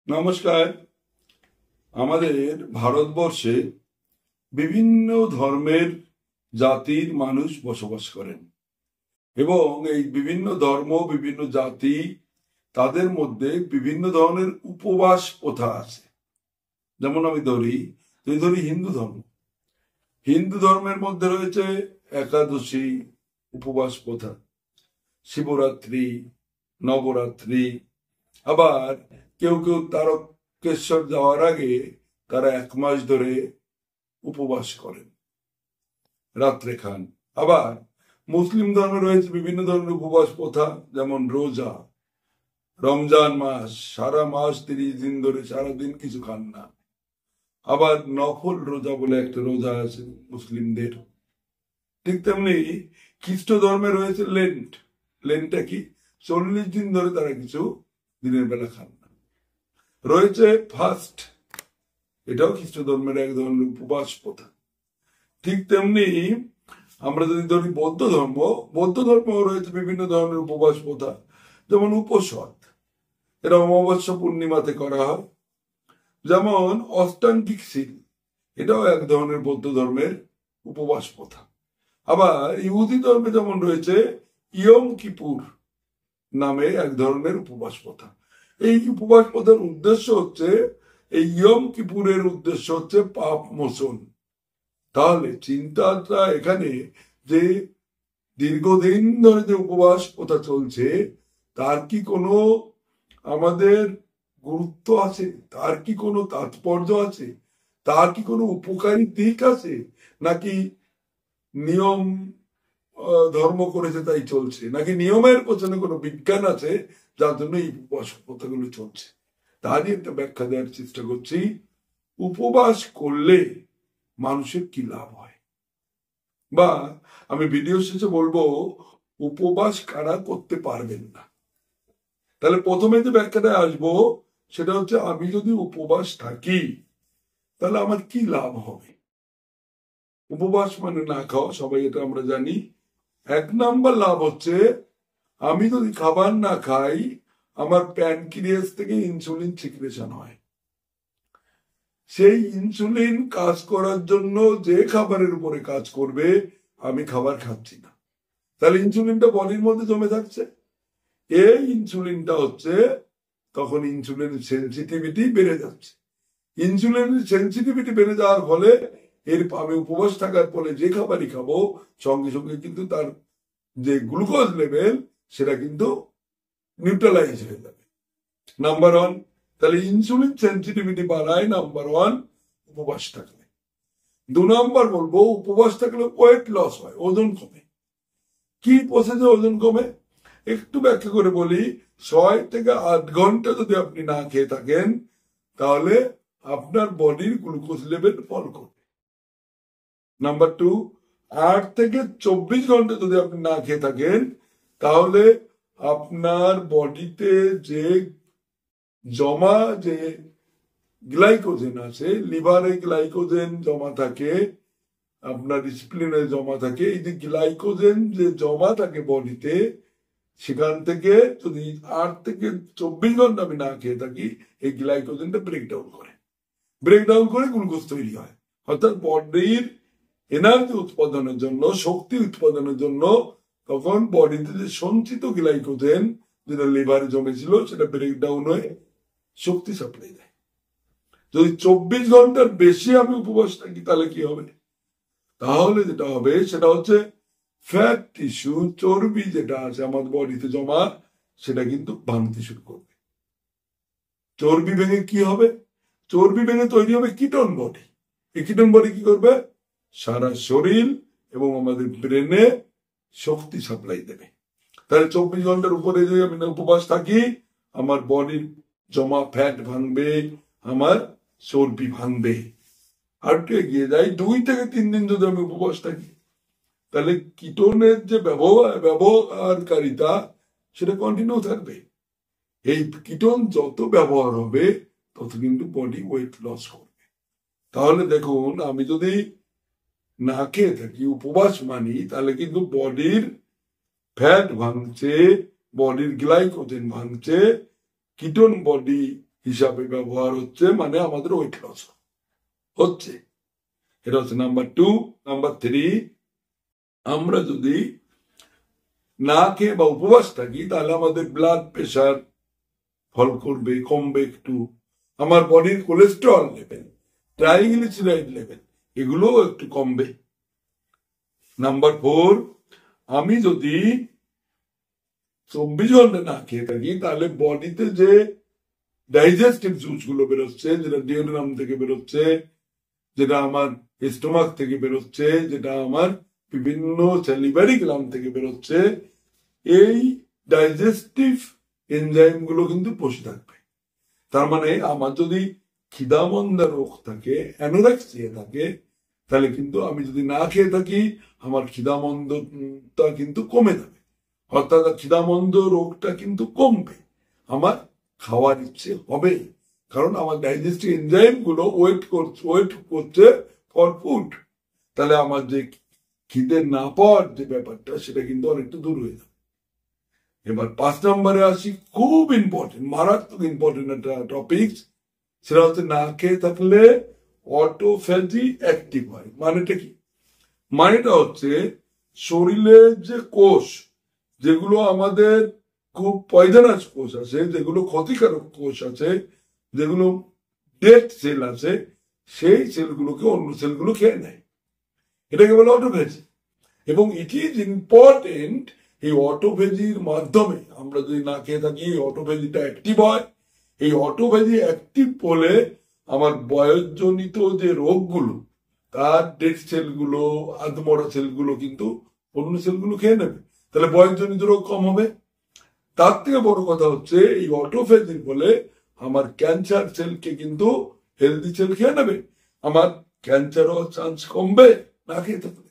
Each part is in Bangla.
নমস্কার। আমাদের ভারতবর্ষে বিভিন্ন ধর্মের জাতির মানুষ বসবাস করেন এবং এই বিভিন্ন ধর্ম বিভিন্ন জাতি তাদের মধ্যে বিভিন্ন ধরনের উপবাস প্রথা আছে। যেমন আমি ধরি হিন্দু ধর্মের মধ্যে রয়েছে একাদশী উপবাস প্রথা, শিবরাত্রি, নবরাত্রি। আবার কেউ কেউ তারকেশ্বর যাওয়ার আগে তারা 1 মাস ধরে উপবাস করেন, রাত্রে খান। আবার মুসলিম ধর্মে রয়েছে বিভিন্ন ধরনের উপবাস প্রথা, যেমন রোজা, রমজান মাস, সারা মাস 30 দিন ধরে সারাদিন কিছু খান না। আবার নফল রোজা বলে একটা রোজা আছে মুসলিমদের। ঠিক তেমনি খ্রিস্ট ধর্মে রয়েছে লেন্টটা কি 40 দিন ধরে তারা কিছু দিনের বেলা খান না। রয়েছে ফাস্ট, এটাও খ্রিস্ট ধর্মের এক ধরনের উপবাস প্রথা। ঠিক তেমনি আমরা যদি ধরি বৌদ্ধ ধর্ম রয়েছে বিভিন্ন ধরনের উপবাস প্রথা, যেমন উপোষদ, এটা অমাবস্যা পূর্ণিমাতে করা হয়। যেমন অষ্টাঙ্গিক শীল, এটাও এক ধরনের বৌদ্ধ ধর্মের উপবাস প্রথা। আবার ইহুদি ধর্মে যেমন রয়েছে ইয়ম কিপুর নামে এক ধরনের উপবাস প্রথা। এই উপবাস প্রথার উদ্দেশ্য হচ্ছে, এই ইয়ম কিপুরের উদ্দেশ্য হচ্ছে পাপ মোচন। তাহলে চিন্তাটা এখানে যে দীর্ঘদিন ধরে যে উপবাস প্রথা চলছে তার কি কোনো আমাদের গুরুত্ব আছে, তার কি কোনো তাৎপর্য আছে, তার কি কোনো উপকারী দিক আছে, নাকি নিয়ম ধর্ম করেছে তাই চলছে, নাকি নিয়মের পেছনে কোনো বিজ্ঞান আছে যার জন্য এই উপবাস প্রথাগুলো চলছে? তারই একটা ব্যাখ্যা দেওয়ার চেষ্টা করছি। উপবাস করলে মানুষের কি লাভ হয়, বা আমি ভিডিও শেষে বলবো উপবাস কারা করতে পারবেন না। তাহলে প্রথমে যে ব্যাখ্যাটা আসবো সেটা হচ্ছে, আমি যদি উপবাস থাকি তাহলে আমার কি লাভ হবে। উপবাস মানে না খাওয়া, সবাই এটা আমরা জানি। 1 নম্বর লাভ হচ্ছে, আমি যদি খাবার না খাই আমার প্যানক্রিয়াস থেকে ইনসুলিন সিক্রেশন হয়। সেই ইনসুলিন কাজ করার জন্য যে খাবারের উপরে কাজ করবে, আমি খাবার খাচ্ছি না, তাহলে ইনসুলিনটা বডির মধ্যে জমে থাকছে। এই ইনসুলিনটা হচ্ছে, তখন ইনসুলিনের সেন্সিটিভিটি বেড়ে যাচ্ছে। ইনসুলিনের সেন্সিটিভিটি বেড়ে যাওয়ার ফলে আমি উপবাস থাকার ফলে যে খাবারই খাবো সঙ্গে সঙ্গে কিন্তু তার যে গ্লুকোজ লেভেল সেটা কিন্তু নিউট্রালাইজ হয়ে যাবে। নাম্বার 1, তাহলে ইনসুলিন সেন্সিটিভিটি বাড়ায় নাম্বার 1 উপবাস থাকলে। 2 নম্বর বলবো, উপবাস থাকলে ওয়েট লস হয়, ওজন কমে। কি প্রসেসে ওজন কমে একটু ব্যাখ্যা করে বলি। 6 থেকে 8 ঘন্টা যদি আপনি না খেয়ে থাকেন তাহলে আপনার বডির গ্লুকোজ লেভেল ফল করবে। নাম্বার 2, 8 থেকে 24 ঘন্টা যদি আপনি না খেয়ে থাকেন তাহলে আপনার বডিতে যে জমা যে গ্লাইকোজেন আছে, লিভারে গ্লাইকোজেন জমা থাকে, আপনার স্প্লিনে জমা থাকে। এই যে গ্লাইকোজেন যে জমা থাকে বডিতে, সেখান থেকে যদি 8 থেকে 24 ঘন্টা আমি না খেয়ে থাকি, এই গ্লাইকোজেনটা ব্রেকডাউন করে গ্লুকোজ তৈরি হয়। অর্থাৎ বডির এনার্জি উৎপাদনের জন্য, শক্তি উৎপাদনের জন্য তখন বডিতে যে সঞ্চিত গ্লাইকোজেন যেটা লিভারে জমেছিল সেটা ব্রেকডাউন হয়ে শক্তি সাপ্লাই দেয়। যদি 24 ঘন্টার বেশি আমি উপবাস থাকি তাহলে কি হবে? তাহলে যেটা হবে সেটা হচ্ছে ফ্যাট টিস্যু, চর্বি যেটা আছে আমার বডিতে জমা, সেটা কিন্তু ভাঙতে শুরু করবে। চর্বি ভেঙে কি হবে? চর্বি ভেঙে তৈরি হবে কিটোন বডি। এই কিটোন বডি কি করবে? সারা শরীর এবং আমাদের ব্রেনে শক্তি সাপ্লাই দেবে। তাহলে 24 ঘন্টার উপরে যদি আমি উপবাস থাকি, আমার বডির জমা ফ্যাট ভাঙবে, আমার চর্বি ভাঙবে। আর একটু এগিয়ে যাই, 2 থেকে 3 দিন যদি আমি উপবাস থাকি তাহলে কিটোনের যে ব্যবহারকারিতা সেটা কন্টিনিউ থাকবে। এই কিটোন যত ব্যবহার হবে তত কিন্তু বডি ওয়েট লস করবে। তাহলে দেখুন, আমি যদি না খেয়ে থাকি, উপবাস মানি, তাহলে কিন্তু বডির ফ্যাট ভাঙছে, বডির গ্লাইকোজেন ভাঙছে, কিটোন বডি হিসাবে ব্যবহার হচ্ছে, মানে আমাদের ওয়েট লস হচ্ছে। এটা হচ্ছে নাম্বার 2। নাম্বার 3, আমরা যদি না খেয়ে বা উপবাস থাকি তাহলে আমাদের ব্লাড প্রেশার ফল করবে, কমবে একটু, আমার বডির কোলেস্টেরল লেভেল, ট্রাইগ্লিসারাইড লেভেল এগুলো একটু কমবে। নাম্বার 4, আমি যদি 24 ঘন্টা না খেয়ে থাকি তাহলে বডিতে যে ডাইজেস্টিভ জুস গুলো বেরোচ্ছে, যেটা ডিওড্রাম থেকে বেরোচ্ছে, যেটা আমার স্টোমাক থেকে বেরোচ্ছে, যেটা আমার বিভিন্ন স্যালিভারি গ্ল্যান্ড থেকে বেরোচ্ছে, এই ডাইজেস্টিভ এনজাইম গুলো কিন্তু বসে থাকবে। তার মানে আমার যদি খিদামন্দা রোগ থাকে, অ্যানোরেক্সিয়া থাকে, তাহলে কিন্তু আমি যদি না খেয়ে থাকি আমার খিদামন্দটা কিন্তু কমে যাবে, অর্থাৎ খিদামন্দ রোগটা কিন্তু কমবে, আমার খাওয়ার ইচ্ছে হবে, কারণ আমার ডাইজেস্টিভ এনজাইম গুলো ওয়েট করছে ফর ফুড। তাহলে আমার যে খিদে না পাওয়ার যে ব্যাপারটা সেটা কিন্তু অনেকটা দূর হয়ে যাবে। এবার 5 নম্বরে আসি, খুব ইম্পর্টেন্ট, মারাত্মক ইম্পর্টেন্ট একটা টপিক, সেটা হচ্ছে না খেয়ে থাকলে অটোফ্যাজি অ্যাক্টিভ হয়। মানেটা কি? মানেটা হচ্ছে শরীরের যে কোষ, যেগুলো আমাদের খুব পয়জনাস কোষ আছে, যেগুলো ক্ষতিকারক কোষ আছে, যেগুলো ডেড সেল আছে, সেই সেলগুলোকে অন্য সেলগুলো খেয়ে নেয়, এটাকে বলে অটোফ্যাজি। এবং ইট ইজ ইম্পর্টেন্ট, এই অটোফ্যাজির মাধ্যমে আমরা যদি না খেয়ে থাকি এই অটোফ্যাজিটা অ্যাক্টিভ হয়। এই অটোফ্যাজি অ্যাক্টিভ হলে আমার বয়সজনিত যে রোগগুলো, তার ডেড সেলগুলো, আধমরা সেলগুলো কিন্তু অন্য সেলগুলো খেয়ে নেবে, তাহলে বয়সজনিত রোগ কম হবে। তার থেকে বড় কথা হচ্ছে এই অটোফ্যাজির ফলে আমার ক্যান্সার সেলকে কিন্তু হেলদি সেল খেয়ে নেবে, আমার ক্যান্সার হওয়ার চান্স কমবে না খেয়ে থাকলে।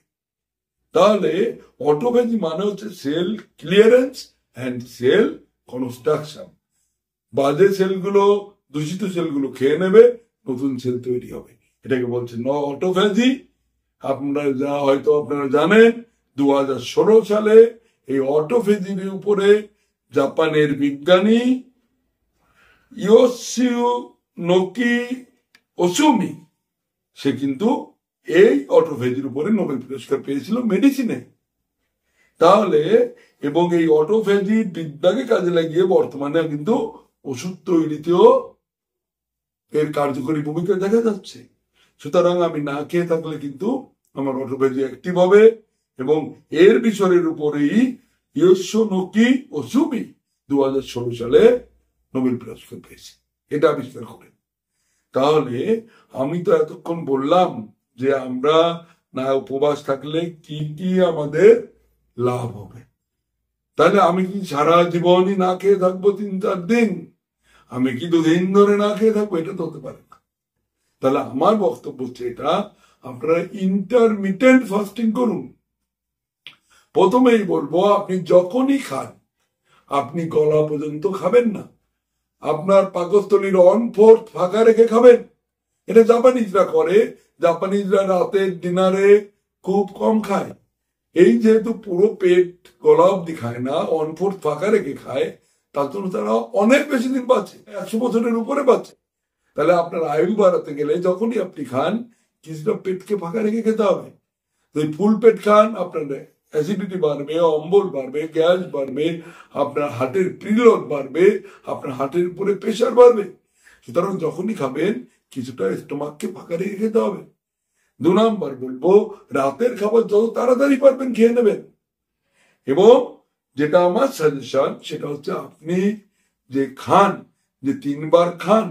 তাহলে অটোফ্যাজি মানে হচ্ছে cell clearance and cell construction. বাজে সেলগুলো, দূষিত সেলগুলো খেয়ে নেবে, নতুন সেল তৈরি হবে, এটাকে বলছে অটোফ্যাজি। আপনারা হয়তো জানেন 2016 সালে এই অটোফ্যাজির উপরে জাপানের বিজ্ঞানী ইয়োশিনোকি ওসুমি, সে কিন্তু এই অটোফ্যাজির উপরে নোবেল পুরস্কার পেয়েছিল মেডিসিনে। তাহলে এবং এই অটোফ্যাজি বিদ্যাকে কাজে লাগিয়ে বর্তমানে কিন্তু ওষুধ তৈরিতেও এর কার্যকরী ভূমিকা দেখা যাচ্ছে। সুতরাং আমি না খেয়ে থাকলে কিন্তু আমার অটোফ্যাজি অ্যাক্টিভ হবে, এবং এর বিষয়ের উপরেই ইয়োশিনোকি ওসুমি 2016 সালে নোবেল পুরস্কার পেয়েছে, এটা আবিষ্কার করে। তাহলে আমি তো এতক্ষণ বললাম যে আমরা না উপবাস থাকলে কি কি আমাদের লাভ হবে। তাহলে আমি কি সারা জীবনই না খেয়ে থাকবো 3-4 দিন? আমি কি 2 দিন ধরে না খেয়ে থাকবো? এটা তো হতে পারে না। তাহলে আমার বক্তব্য হচ্ছে এটা, আপনারা ইন্টারমিটেন্ট ফাস্টিং করুন। প্রথমেই বলবো, আপনি যখনই খান আপনি গলা পর্যন্ত খাবেন না, আপনার পাকস্থলীর 1/4 ফাঁকা রেখে খাবেন। এটা জাপানিজরা করে, জাপানিজরা রাতের ডিনারে খুব কম খায়। এই যেহেতু পুরো পেট গলা অব্দি খায় না, 1/4 ফাঁকা রেখে খায়, তার জন্য তারা অনেক বেশি দিন বাঁচে, 100 বছরের উপরে বাঁচে। তাহলে আপনার আয়ু বাড়াতে গেলে যখনই আপনি খান কিছুটা পেটকে ফাঁকা রেখে খেতে হবে। যদি ফুল পেট খান আপনার অ্যাসিডিটি বাড়বে, অম্বল বাড়বে, গ্যাস বাড়বে, আপনার হার্টের প্রিলোড বাড়বে, আপনার হার্টের উপরে প্রেশার বাড়বে। সুতরাং যখনই খাবেন কিছুটা স্টোমাককে ফাঁকা রেখে খেতে হবে। 2 নম্বর বলবো, রাতের খাবার যত তাড়াতাড়ি পারবেন খেয়ে নেবেন। এবং যেটা আমার সাজেশন সেটা হচ্ছে, আপনি যে খান, যে 3 বার খান,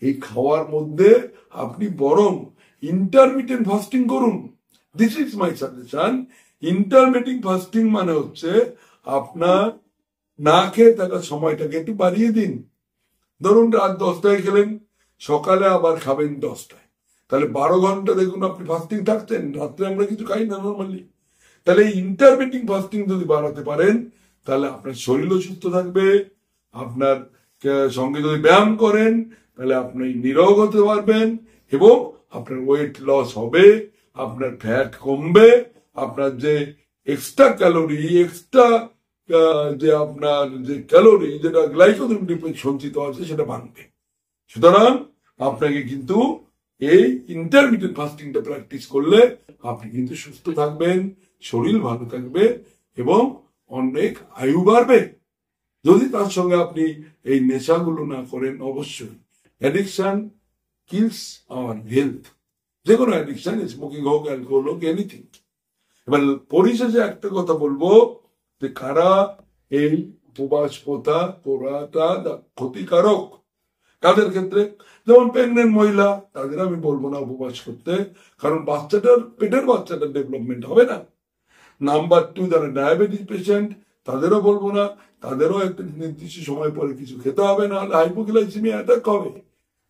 এই খাওয়ার মধ্যে আপনি বরং ইন্টারমিটেন্ট ফাস্টিং করুন। This is my suggestion. Intermittent fasting মানে হচ্ছে আপনার না খেয়ে থাকার সময়টাকে একটু বাড়িয়ে দিন। ধরুন রাত 10টায় খেলেন, সকালে আবার খাবেন 10টায়, তাহলে 12 ঘন্টা দেখুন আপনি ফাস্টিং থাকছেন। রাত্রে আমরা কিছু খাই না নর্মালি। তাহলে ইন্টারমিটেন্ট ফাস্টিং যদি বাড়াতে পারেন তাহলে আপনার শরীরও সুস্থ থাকবে, আপনার সঙ্গে যদি ব্যায়াম করেন তাহলে আপনি নিরোগ হতে পারবেন, এবং আপনার ওয়েট লস হবে, আপনার ফ্যাট কমবে, আপনার যে এক্সট্রা ক্যালোরি, যে আপনার যে ক্যালোরি যেটা গ্লাইকোজেন রূপে সঞ্চিত আছে সেটা ভাঙবে। সুতরাং আপনাকে কিন্তু এই ইন্টারমিডিয়েট ফাস্টিংটা প্র্যাকটিস করলে আপনি কিন্তু সুস্থ থাকবেন, শরীর ভালো থাকবে এবং অনেক আয়ু বাড়বে। যদি তার সঙ্গে আপনি এই নেশাগুলো না করেন, অবশ্যই অ্যাডিকশন কিলস আওয়ার হেলথ। যে কোনো অ্যাডিকশন, স্মোকিং হোক, অ্যালকোহল হোক, এনিথিং। এবার পরিশেষে একটা কথা বলবো যে কারা এই উপবাস প্রথা করাটা ক্ষতিকারক কাদের ক্ষেত্রে, যেমন প্রেগনেন্ট মহিলা, তাদের আমি বলবো না উপবাস করতে, কারণ পেটের বাচ্চাটার ডেভেলপমেন্ট হবে না। নাম্বার 2, যারা ডায়াবেটিস পেশেন্ট, তাদেরও বলবো না, তাদেরও একটা নির্দিষ্ট সময় পরে কিছু খেতে হবে, না হলে হাইপোগ্লাইসেমিয়া অ্যাটাক হবে,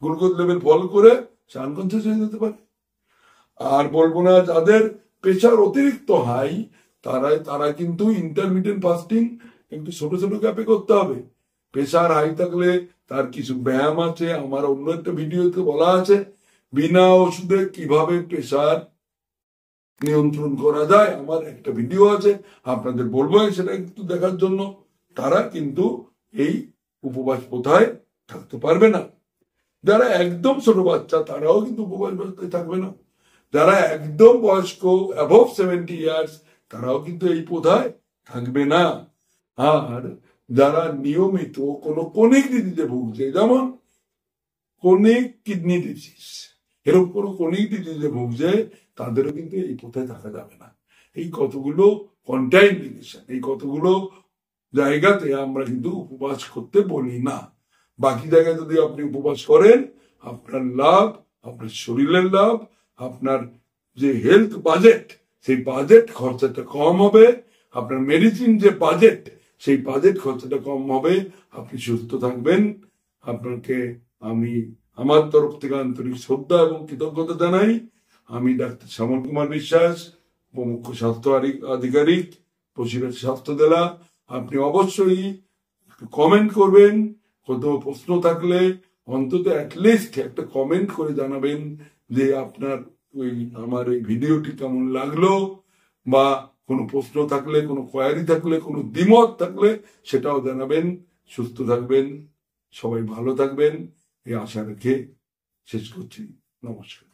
গ্লুকোজ লেভেল ফল করে সে আনকনসিয়াস হয়ে যেতে পারে। আর বলবো না যাদের প্রেশার অতিরিক্ত হাই, তারা কিন্তু ইন্টারমিডিয়েন্ট ফাস্টিং একটু ছোট ছোট গ্যাপে করতে হবে। প্রেশার হাই থাকলে তার কিছু ব্যায়াম আছে, আমার অন্য একটা ভিডিওতে বলা আছে বিনা ওষুধে কিভাবে প্রেশার নিয়ন্ত্রণ করা যায়, আমার একটা ভিডিও আছে, আপনাদের বলবো সেটা একটু দেখার জন্য। তারা কিন্তু এই উপবাস প্রথায় থাকতে পারবে না। যারা একদম ছোট বাচ্চা তারাও কিন্তু উপবাস প্রথায় থাকবে না। যারা একদম বয়স্ক অ্যাবভ 70 ইয়ার্স তারাও কিন্তু এই প্রথায় থাকবে না। আর যারা নিয়মিত কোনো কনিক ডিজিজে ভুগছে, যেমন কনিক কিডনি ডিজিজ, এরকম কোনো কনিক ডিজিজে ভুগছে, তাদেরও কিন্তু এই প্রথায় থাকা যাবে না। এই কতগুলো কন্ট্রাইন্ডিকেশন, এই কতগুলো জায়গাতে আমরা কিন্তু উপবাস করতে বলি না। বাকি জায়গায় যদি আপনি উপবাস করেন, আপনার লাভ, আপনার শরীরের লাভ, আপনার যে হেলথ বাজেট, সেই বাজেট খরচাটা কম হবে, আপনার মেডিসিন যে বাজেট, সেই বাজেট খরচাটা কম হবে, আপনি সুস্থ থাকবেন। আপনাকে আমি আমার তরফ থেকে আন্তরিক শ্রদ্ধা এবং কৃতজ্ঞতা জানাই। আমি ডাক্তার শ্যামল কুমার বিশ্বাস, উপমুখ্য স্বাস্থ্য আধিকারিক, বসিরহাট স্বাস্থ্য জেলা। আপনি অবশ্যই কমেন্ট করবেন, কোথাও প্রশ্ন থাকলে অন্তত অ্যাটলিস্ট একটা কমেন্ট করে জানাবেন যে আপনার আমার এই ভিডিওটি কেমন লাগলো, বা কোনো প্রশ্ন থাকলে, কোনো কোয়ারি থাকলে, কোনো দ্বিমত থাকলে সেটাও জানাবেন। সুস্থ থাকবেন, সবাই ভালো থাকবেন, এই আশা রেখে শেষ করছি। নমস্কার।